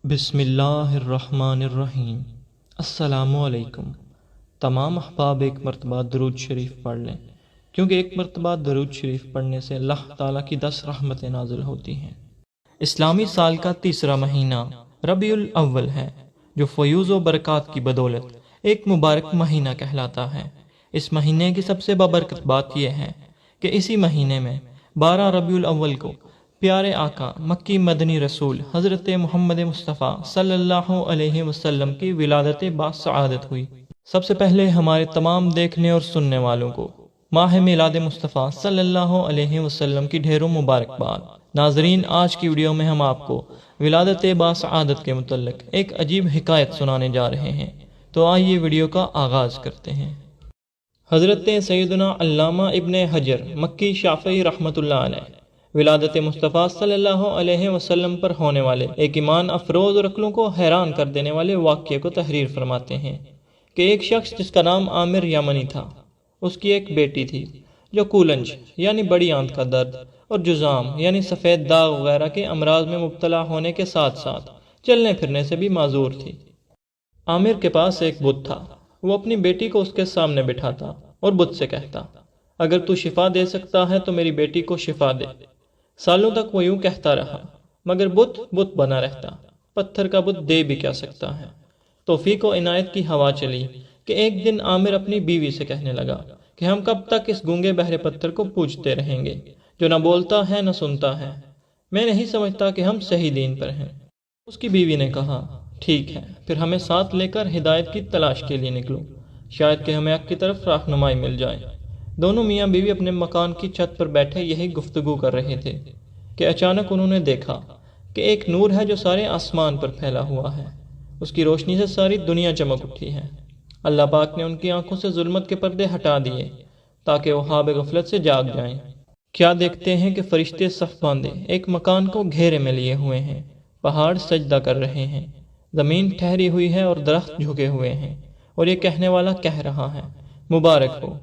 بسم اللہ الرحمن الرحیم۔ السلام علیکم۔ تمام احباب ایک مرتبہ درود شریف پڑھ لیں، کیونکہ ایک مرتبہ درود شریف پڑھنے سے اللہ تعالیٰ کی 10 رحمتیں نازل ہوتی ہیں۔ اسلامی سال کا تیسرا مہینہ ربیع الاول ہے، جو فیوز و برکات کی بدولت ایک مبارک مہینہ کہلاتا ہے۔ اس مہینے کی سب سے بابرکت بات یہ ہے کہ اسی مہینے میں 12 ربیع الاول کو پیارے آقا مکی مدنی رسول حضرت محمد مصطفیٰ صلی اللہ علیہ وسلم کی ولادت باسعادت ہوئی۔ سب سے پہلے ہمارے تمام دیکھنے اور سننے والوں کو ماہ میلاد مصطفیٰ صلی اللہ علیہ وسلم کی ڈھیروں مبارکباد۔ ناظرین، آج کی ویڈیو میں ہم آپ کو ولادت باسعادت کے متعلق ایک عجیب حکایت سنانے جا رہے ہیں، تو آئیے ویڈیو کا آغاز کرتے ہیں۔ حضرت سیدنا علامہ ابن حجر مکی شافعی رحمۃ اللہ علیہ ولادت مصطفیٰ صلی اللہ علیہ وسلم پر ہونے والے ایک ایمان افروز اور عقلوں کو حیران کر دینے والے واقعے کو تحریر فرماتے ہیں کہ ایک شخص جس کا نام عامر یمنی تھا، اس کی ایک بیٹی تھی جو کولنج یعنی بڑی آنت کا درد اور جزام یعنی سفید داغ وغیرہ کے امراض میں مبتلا ہونے کے ساتھ ساتھ چلنے پھرنے سے بھی معذور تھی۔ عامر کے پاس ایک بت تھا۔ وہ اپنی بیٹی کو اس کے سامنے بٹھاتا اور بت سے کہتا، اگر تو شفا دے سکتا ہے تو میری بیٹی کو شفا دے۔ سالوں تک وہ یوں کہتا رہا، مگر بت بنا رہتا، پتھر کا بت دے بھی کیا سکتا ہے۔ توفیق و عنایت کی ہوا چلی کہ ایک دن عامر اپنی بیوی سے کہنے لگا کہ ہم کب تک اس گونگے بہرے پتھر کو پوجتے رہیں گے جو نہ بولتا ہے نہ سنتا ہے؟ میں نہیں سمجھتا کہ ہم صحیح دین پر ہیں۔ اس کی بیوی نے کہا، ٹھیک ہے، پھر ہمیں ساتھ لے کر ہدایت کی تلاش کے لیے نکلو، شاید کہ ہمیں حق کی طرف رہنمائی مل جائے۔ دونوں میاں بیوی اپنے مکان کی چھت پر بیٹھے یہی گفتگو کر رہے تھے کہ اچانک انہوں نے دیکھا کہ ایک نور ہے جو سارے آسمان پر پھیلا ہوا ہے۔ اس کی روشنی سے ساری دنیا چمک اٹھی ہے۔ اللہ پاک نے ان کی آنکھوں سے ظلمت کے پردے ہٹا دیے تاکہ وہ خواب غفلت سے جاگ جائیں۔ کیا دیکھتے ہیں کہ فرشتے صف باندھے ایک مکان کو گھیرے میں لیے ہوئے ہیں، پہاڑ سجدہ کر رہے ہیں، زمین ٹھہری ہوئی ہے اور درخت جھکے ہوئے ہیں، اور یہ کہنے والا کہہ رہا ہے، مبارک ہو،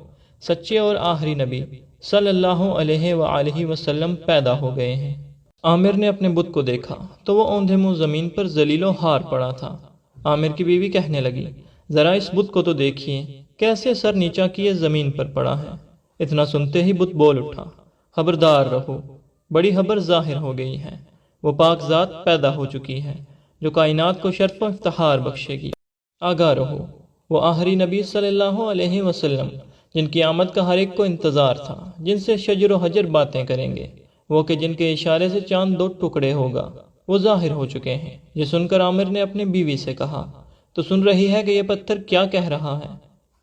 سچے اور آخری نبی صلی اللہ علیہ وآلہ وسلم پیدا ہو گئے ہیں۔ عامر نے اپنے بت کو دیکھا تو وہ اوندھے منہ زمین پر ذلیل و ہار پڑا تھا۔ عامر کی بیوی کہنے لگی، ذرا اس بت کو تو دیکھیے، کیسے سر نیچا کیے زمین پر پڑا ہے۔ اتنا سنتے ہی بت بول اٹھا، خبردار رہو، بڑی خبر ظاہر ہو گئی ہے، وہ پاک ذات پیدا ہو چکی ہے جو کائنات کو شرف و افتخار بخشے گی۔ آگاہ رہو، وہ آخری نبی صلی اللہ علیہ وسلم جن کی آمد کا ہر ایک کو انتظار تھا، جن سے شجر و حجر باتیں کریں گے، وہ کہ جن کے اشارے سے چاند 2 ٹکڑے ہوگا، وہ ظاہر ہو چکے ہیں۔ یہ سن کر عامر نے اپنی بیوی سے کہا، تو سن رہی ہے کہ یہ پتھر کیا کہہ رہا ہے؟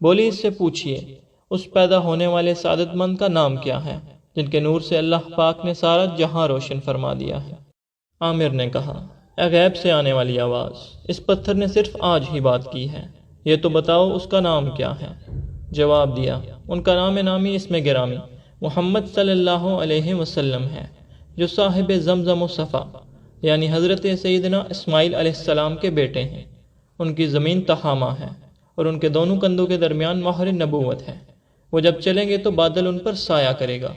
بولی، اس سے پوچھئے اس پیدا ہونے والے سعادت مند کا نام کیا ہے جن کے نور سے اللہ پاک نے سارا جہاں روشن فرما دیا ہے۔ عامر نے کہا، اے غیب سے آنے والی آواز، اس پتھر نے صرف آج ہی بات کی ہے، یہ تو بتاؤ اس کا نام کیا ہے؟ جواب دیا، ان کا نام نامی اسم گرامی محمد صلی اللہ علیہ وسلم ہے، جو صاحب زمزم و صفا یعنی حضرت سیدنا اسماعیل علیہ السلام کے بیٹے ہیں۔ ان کی زمین تہامہ ہے اور ان کے دونوں کندھوں کے درمیان مہر نبوت ہے۔ وہ جب چلیں گے تو بادل ان پر سایہ کرے گا۔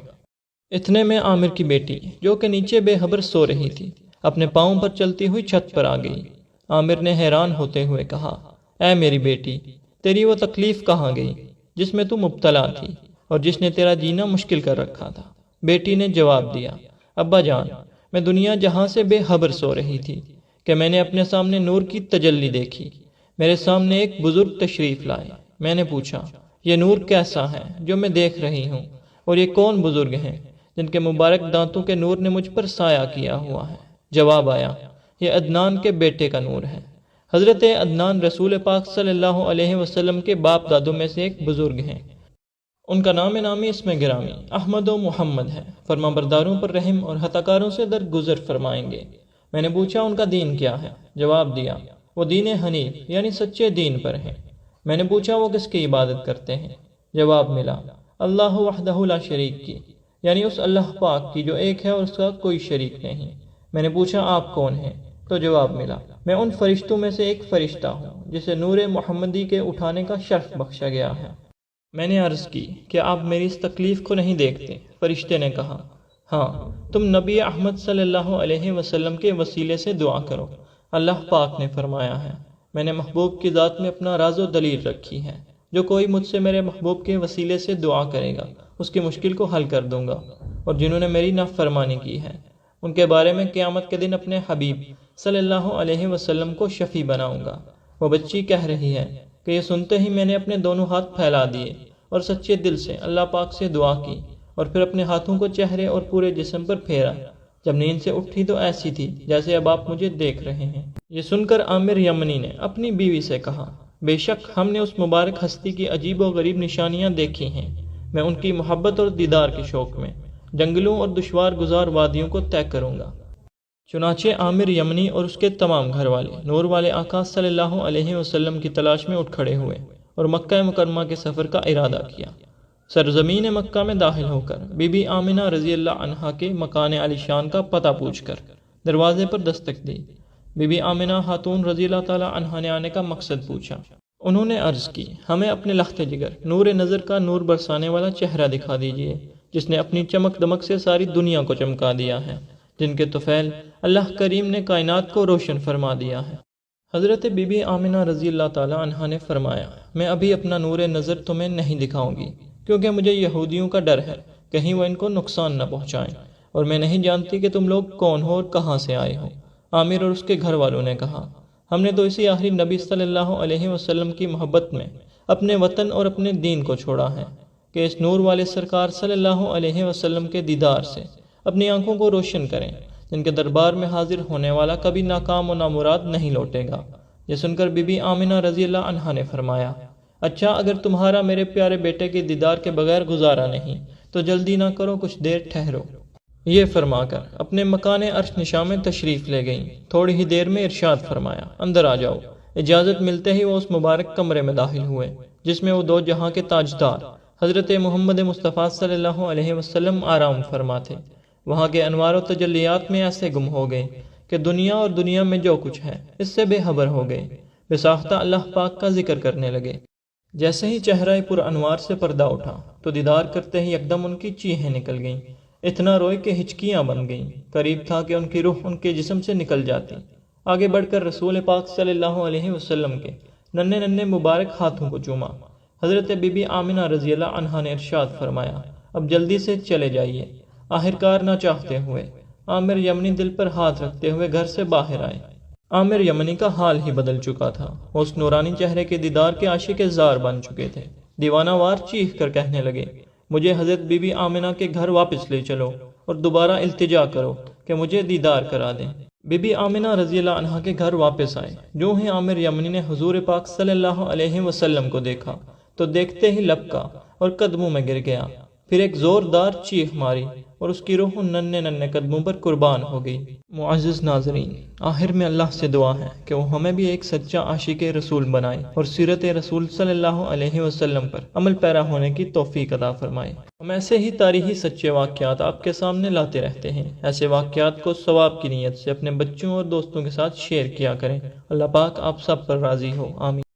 اتنے میں عامر کی بیٹی، جو کہ نیچے بے خبر سو رہی تھی، اپنے پاؤں پر چلتی ہوئی چھت پر آ گئی۔ عامر نے حیران ہوتے ہوئے کہا، اے میری بیٹی، تیری وہ تکلیف کہاں گئی جس میں تو مبتلا تھی اور جس نے تیرا جینا مشکل کر رکھا تھا؟ بیٹی نے جواب دیا، ابا جان، میں دنیا جہاں سے بے خبر سو رہی تھی کہ میں نے اپنے سامنے نور کی تجلی دیکھی۔ میرے سامنے ایک بزرگ تشریف لائے۔ میں نے پوچھا، یہ نور کیسا ہے جو میں دیکھ رہی ہوں، اور یہ کون بزرگ ہیں جن کے مبارک دانتوں کے نور نے مجھ پر سایہ کیا ہوا ہے؟ جواب آیا، یہ عدنان کے بیٹے کا نور ہے۔ حضرت عدنان رسول پاک صلی اللہ علیہ وسلم کے باپ دادوں میں سے ایک بزرگ ہیں۔ ان کا نام نامی اسم گرامی احمد و محمد ہے، فرما برداروں پر رحم اور ہتکاروں سے درگزر فرمائیں گے۔ میں نے پوچھا، ان کا دین کیا ہے؟ جواب دیا، وہ دین حنیف یعنی سچے دین پر ہیں۔ میں نے پوچھا، وہ کس کی عبادت کرتے ہیں؟ جواب ملا، اللہ وحدہ لا شریک کی، یعنی اس اللہ پاک کی جو ایک ہے اور اس کا کوئی شریک نہیں۔ میں نے پوچھا، آپ کون ہیں؟ تو جواب ملا، میں ان فرشتوں میں سے ایک فرشتہ ہوں جسے نور محمدی کے اٹھانے کا شرف بخشا گیا ہے۔ میں نے عرض کی کہ آپ میری اس تکلیف کو نہیں دیکھتے؟ فرشتے نے کہا، ہاں، تم نبی احمد صلی اللہ علیہ وسلم کے وسیلے سے دعا کرو، اللہ پاک نے فرمایا ہے، میں نے محبوب کی ذات میں اپنا راز و دلیل رکھی ہے، جو کوئی مجھ سے میرے محبوب کے وسیلے سے دعا کرے گا اس کی مشکل کو حل کر دوں گا، اور جنہوں نے میری نافرمانی کی ہے ان کے بارے میں قیامت کے دن اپنے حبیب صلی اللہ علیہ وسلم کو شفیع بناؤں گا۔ وہ بچی کہہ رہی ہے کہ یہ سنتے ہی میں نے اپنے دونوں ہاتھ پھیلا دیے اور سچے دل سے اللہ پاک سے دعا کی، اور پھر اپنے ہاتھوں کو چہرے اور پورے جسم پر پھیرا۔ جب نیند سے اٹھی تو ایسی تھی جیسے اب آپ مجھے دیکھ رہے ہیں۔ یہ سن کر عامر یمنی نے اپنی بیوی سے کہا، بے شک ہم نے اس مبارک ہستی کی عجیب و غریب نشانیاں دیکھی ہیں، میں ان کی محبت اور دیدار کے شوق میں جنگلوں اور دشوار گزار وادیوں کو طے کروں گا۔ چنانچہ عامر یمنی اور اس کے تمام گھر والے نور والے آقا صلی اللہ علیہ وسلم کی تلاش میں اٹھ کھڑے ہوئے اور مکہ مکرمہ کے سفر کا ارادہ کیا۔ سرزمین مکہ میں داخل ہو کر بی بی آمنہ رضی اللہ عنہا کے مکان علی شان کا پتہ پوچھ کر دروازے پر دستک دی۔ بی بی آمنہ خاتون رضی اللہ تعالی عنہا نے آنے کا مقصد پوچھا۔ انہوں نے عرض کی، ہمیں اپنے لخت جگر نور نظر کا نور برسانے والا چہرہ دکھا دیجئے، جس نے اپنی چمک دمک سے ساری دنیا کو چمکا دیا ہے، جن کے طفیل اللہ کریم نے کائنات کو روشن فرما دیا ہے۔ حضرت بی بی آمنہ رضی اللہ تعالی عنہا نے فرمایا، میں ابھی اپنا نور نظر تمہیں نہیں دکھاؤں گی، کیونکہ مجھے یہودیوں کا ڈر ہے، کہیں وہ ان کو نقصان نہ پہنچائیں، اور میں نہیں جانتی کہ تم لوگ کون ہو اور کہاں سے آئے ہو۔ عامر اور اس کے گھر والوں نے کہا، ہم نے تو اسی آخری نبی صلی اللہ علیہ وسلم کی محبت میں اپنے وطن اور اپنے دین کو چھوڑا ہے کہ اس نور والے سرکار صلی اللہ علیہ وسلم کے دیدار سے اپنی آنکھوں کو روشن کریں، جن کے دربار میں حاضر ہونے والا کبھی ناکام و نامراد نہیں لوٹے گا۔ یہ سن کر بی بی آمنہ رضی اللہ عنہا نے فرمایا، اچھا اگر تمہارا میرے پیارے بیٹے کے دیدار کے بغیر گزارا نہیں تو جلدی نہ کرو، کچھ دیر ٹھہرو۔ یہ فرما کر اپنے مکان عرش نشاں میں تشریف لے گئیں۔ تھوڑی ہی دیر میں ارشاد فرمایا، اندر آ جاؤ۔ اجازت ملتے ہی وہ اس مبارک کمرے میں داخل ہوئے جس میں وہ دو جہاں کے تاجدار حضرت محمد مصطفیٰ صلی اللہ علیہ وسلم آرام فرما تھے۔ وہاں کے انوار و تجلیات میں ایسے گم ہو گئے کہ دنیا اور دنیا میں جو کچھ ہے اس سے بے خبر ہو گئے، بے ساختہ اللہ پاک کا ذکر کرنے لگے۔ جیسے ہی چہرہ پر انوار سے پردہ اٹھا تو دیدار کرتے ہی یکدم ان کی چیخیں نکل گئیں، اتنا روئے کہ ہچکیاں بن گئیں، قریب تھا کہ ان کی روح ان کے جسم سے نکل جاتی۔ آگے بڑھ کر رسول پاک صلی اللہ علیہ وسلم کے ننھے ننھے مبارک ہاتھوں کو چوما۔ حضرت بی بی آمنہ رضی اللہ عنہا نے ارشاد فرمایا، اب جلدی سے چلے جائیے۔ آخرکار نہ چاہتے ہوئے عامر یمنی دل پر ہاتھ رکھتے ہوئے گھر سے باہر آئے۔ عامر یمنی کا حال ہی بدل چکا تھا، وہ اس نورانی چہرے کے دیدار کے عاشق زار بن چکے تھے۔ دیوانہ وار چیخ کر کہنے لگے، مجھے حضرت بی بی آمنہ کے گھر واپس لے چلو اور دوبارہ التجا کرو کہ مجھے دیدار کرا دیں۔ بی بی آمنہ رضی اللہ عنہا کے گھر واپس آئے۔ جو ہی عامر یمنی نے حضور پاک صلی اللہ علیہ وسلم کو دیکھا تو دیکھتے ہی لپکا اور قدموں میں گر گیا، پھر ایک زوردار چیخ ماری اور اس کی روح ننھے ننھے قدموں پر قربان ہو گئی۔ معزز ناظرین، آخر میں اللہ سے دعا ہے کہ وہ ہمیں بھی ایک سچا عاشق رسول بنائے اور سیرت رسول صلی اللہ علیہ وسلم پر عمل پیرا ہونے کی توفیق عطا فرمائے۔ ہم ایسے ہی تاریخی سچے واقعات آپ کے سامنے لاتے رہتے ہیں۔ ایسے واقعات کو ثواب کی نیت سے اپنے بچوں اور دوستوں کے ساتھ شیئر کیا کریں۔ اللہ پاک آپ سب پر راضی ہو، آمین۔